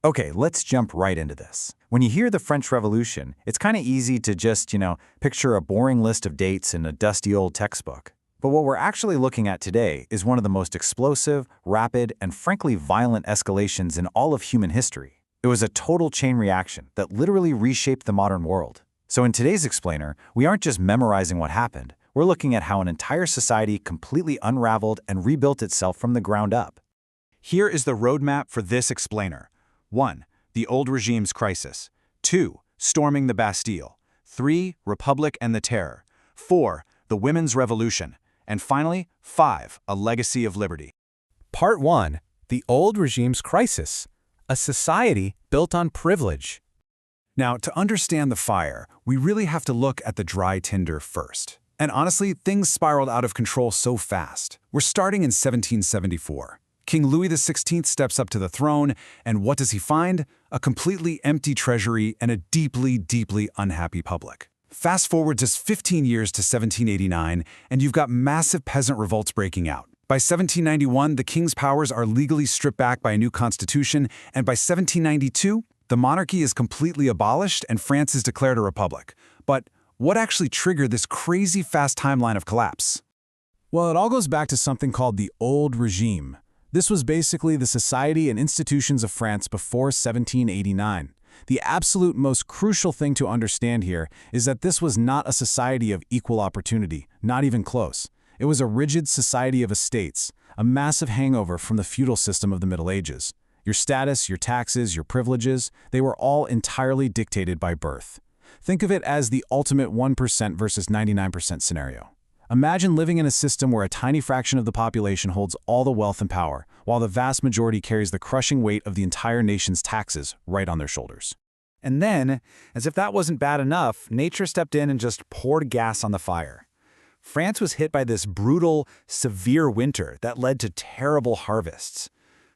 Okay, let's jump right into this. When you hear the French Revolution, it's kind of easy to just, picture a boring list of dates in a dusty old textbook. But what we're actually looking at today is one of the most explosive, rapid, and frankly violent escalations in all of human history. It was a total chain reaction that literally reshaped the modern world. So in today's explainer, we aren't just memorizing what happened. We're looking at how an entire society completely unraveled and rebuilt itself from the ground up. Here is the roadmap for this explainer. 1. The old regime's crisis. 2. Storming the Bastille. 3. Republic and the Terror. 4. The Women's Revolution. And finally, 5. A legacy of liberty. Part 1. The old regime's crisis. A society built on privilege. Now, to understand the fire, we really have to look at the dry tinder first. And honestly, things spiraled out of control so fast. We're starting in 1774. King Louis XVI steps up to the throne, and what does he find? A completely empty treasury and a deeply, deeply unhappy public. Fast forward just 15 years to 1789, and you've got massive peasant revolts breaking out. By 1791, the king's powers are legally stripped back by a new constitution, and by 1792, the monarchy is completely abolished and France is declared a republic. But what actually triggered this crazy fast timeline of collapse? Well, it all goes back to something called the old regime. This was basically the society and institutions of France before 1789. The absolute most crucial thing to understand here is that this was not a society of equal opportunity, not even close. It was a rigid society of estates, a massive hangover from the feudal system of the Middle Ages. Your status, your taxes, your privileges, they were all entirely dictated by birth. Think of it as the ultimate 1% versus 99% scenario. Imagine living in a system where a tiny fraction of the population holds all the wealth and power, while the vast majority carries the crushing weight of the entire nation's taxes right on their shoulders. And then, as if that wasn't bad enough, nature stepped in and just poured gas on the fire. France was hit by this brutal, severe winter that led to terrible harvests.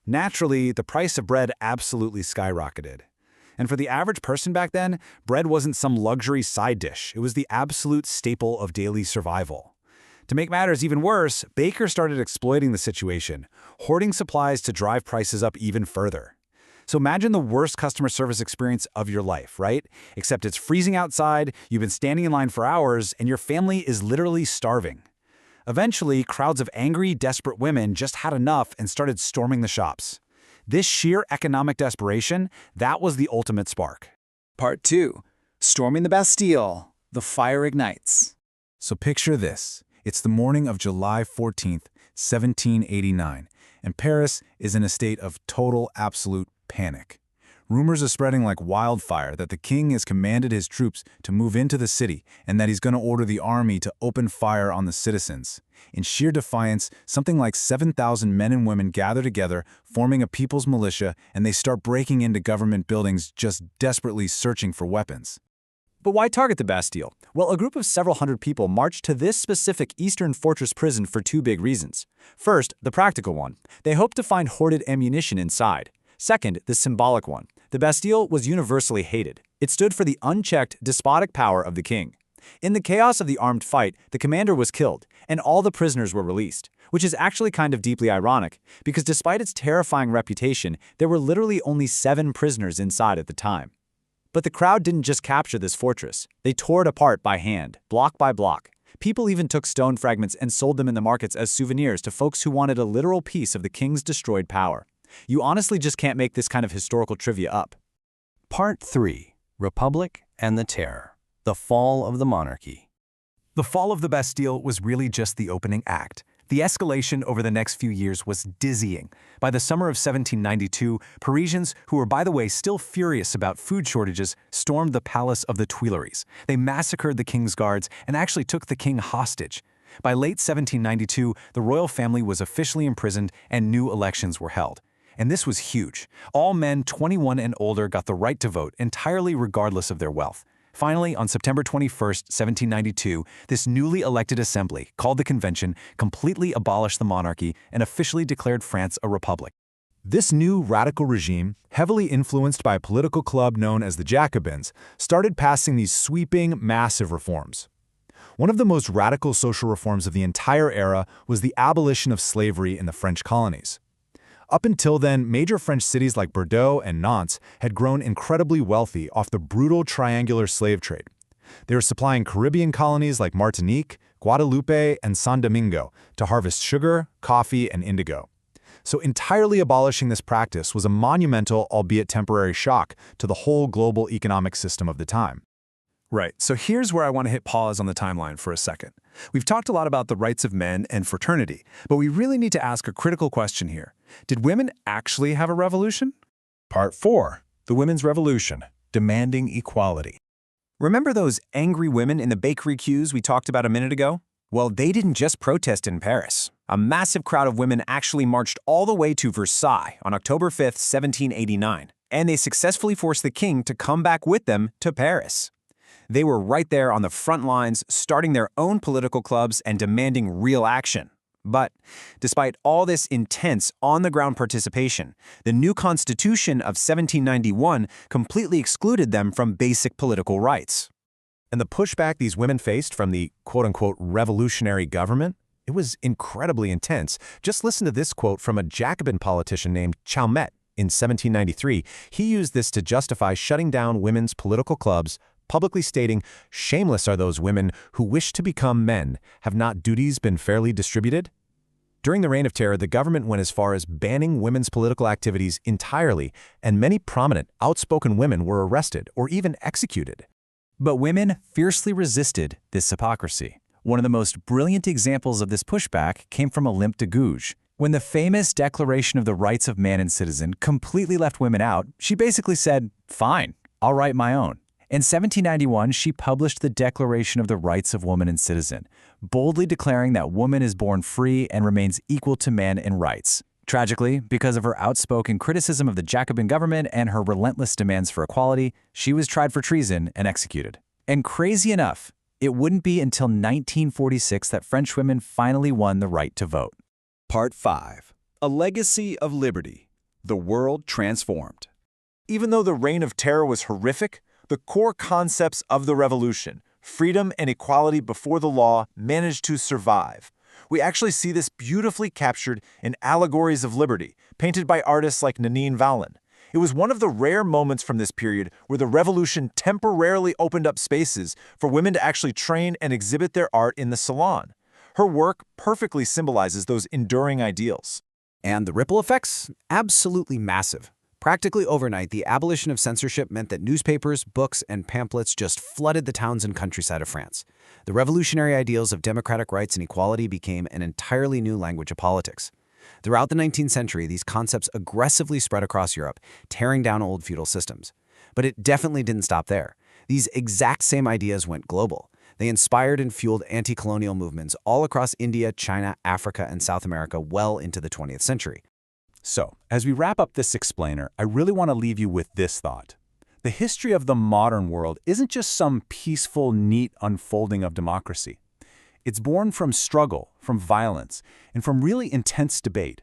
Naturally, the price of bread absolutely skyrocketed. And for the average person back then, bread wasn't some luxury side dish. It was the absolute staple of daily survival. To make matters even worse, bakers started exploiting the situation, hoarding supplies to drive prices up even further. So imagine the worst customer service experience of your life, right? Except it's freezing outside, you've been standing in line for hours, and your family is literally starving. Eventually, crowds of angry, desperate women just had enough and started storming the shops. This sheer economic desperation, that was the ultimate spark. Part 2. Storming the Bastille. The fire ignites. So picture this. It's the morning of July 14th, 1789, and Paris is in a state of total, absolute panic. Rumors are spreading like wildfire that the king has commanded his troops to move into the city and that he's going to order the army to open fire on the citizens. In sheer defiance, something like 7,000 men and women gather together, forming a people's militia, and they start breaking into government buildings, just desperately searching for weapons. But why target the Bastille? Well, a group of several hundred people marched to this specific Eastern fortress prison for two big reasons. First, the practical one. They hoped to find hoarded ammunition inside. Second, the symbolic one. The Bastille was universally hated. It stood for the unchecked, despotic power of the king. In the chaos of the armed fight, the commander was killed, and all the prisoners were released, which is actually kind of deeply ironic, because despite its terrifying reputation, there were literally only 7 prisoners inside at the time. But the crowd didn't just capture this fortress. They tore it apart by hand, block by block. People even took stone fragments and sold them in the markets as souvenirs to folks who wanted a literal piece of the king's destroyed power. You honestly just can't make this kind of historical trivia up. Part 3. Republic and the Terror. The fall of the monarchy. The fall of the Bastille was really just the opening act. The escalation over the next few years was dizzying. By the summer of 1792, Parisians, who were by the way still furious about food shortages, stormed the palace of the Tuileries. They massacred the king's guards and actually took the king hostage. By late 1792, the royal family was officially imprisoned and new elections were held. And this was huge. All men 21 and older got the right to vote, entirely regardless of their wealth. Finally, on September 21, 1792, this newly elected assembly, called the Convention, completely abolished the monarchy and officially declared France a republic. This new radical regime, heavily influenced by a political club known as the Jacobins, started passing these sweeping, massive reforms. One of the most radical social reforms of the entire era was the abolition of slavery in the French colonies. Up until then, major French cities like Bordeaux and Nantes had grown incredibly wealthy off the brutal triangular slave trade. They were supplying Caribbean colonies like Martinique, Guadeloupe, and San Domingo to harvest sugar, coffee, and indigo. So entirely abolishing this practice was a monumental, albeit temporary shock to the whole global economic system of the time. Right, so here's where I want to hit pause on the timeline for a second. We've talked a lot about the rights of men and fraternity, but we really need to ask a critical question here. Did women actually have a revolution? Part 4. The Women's Revolution, Demanding Equality. Remember those angry women in the bakery queues we talked about a minute ago? Well, they didn't just protest in Paris. A massive crowd of women actually marched all the way to Versailles on October 5th, 1789, and they successfully forced the king to come back with them to Paris. They were right there on the front lines, starting their own political clubs and demanding real action. But despite all this intense, on-the-ground participation, the new Constitution of 1791 completely excluded them from basic political rights. And the pushback these women faced from the quote-unquote revolutionary government, it was incredibly intense. Just listen to this quote from a Jacobin politician named Chalmette in 1793. He used this to justify shutting down women's political clubs, publicly stating, "Shameless are those women who wish to become men. Have not duties been fairly distributed?" During the Reign of Terror, the government went as far as banning women's political activities entirely, and many prominent, outspoken women were arrested or even executed. But women fiercely resisted this hypocrisy. One of the most brilliant examples of this pushback came from Olympe de Gouges. When the famous Declaration of the Rights of Man and Citizen completely left women out, she basically said, "Fine, I'll write my own." In 1791, she published the Declaration of the Rights of Woman and Citizen, boldly declaring that woman is born free and remains equal to man in rights. Tragically, because of her outspoken criticism of the Jacobin government and her relentless demands for equality, she was tried for treason and executed. And crazy enough, it wouldn't be until 1946 that French women finally won the right to vote. Part 5. A Legacy of Liberty. The World Transformed. Even though the Reign of Terror was horrific, the core concepts of the revolution, freedom and equality before the law, managed to survive. We actually see this beautifully captured in allegories of liberty, painted by artists like Nanine Vallon. It was one of the rare moments from this period where the revolution temporarily opened up spaces for women to actually train and exhibit their art in the salon. Her work perfectly symbolizes those enduring ideals. And the ripple effects? Absolutely massive. Practically overnight, the abolition of censorship meant that newspapers, books, and pamphlets just flooded the towns and countryside of France. The revolutionary ideals of democratic rights and equality became an entirely new language of politics. Throughout the 19th century, these concepts aggressively spread across Europe, tearing down old feudal systems. But it definitely didn't stop there. These exact same ideas went global. They inspired and fueled anti-colonial movements all across India, China, Africa, and South America well into the 20th century. So, as we wrap up this explainer, I really want to leave you with this thought. The history of the modern world isn't just some peaceful, neat unfolding of democracy. It's born from struggle, from violence, and from really intense debate.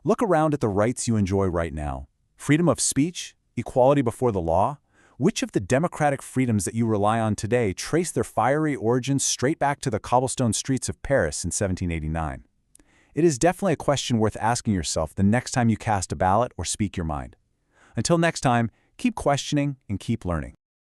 Look around at the rights you enjoy right now. Freedom of speech, equality before the law. Which of the democratic freedoms that you rely on today trace their fiery origins straight back to the cobblestone streets of Paris in 1789? It is definitely a question worth asking yourself the next time you cast a ballot or speak your mind. Until next time, keep questioning and keep learning.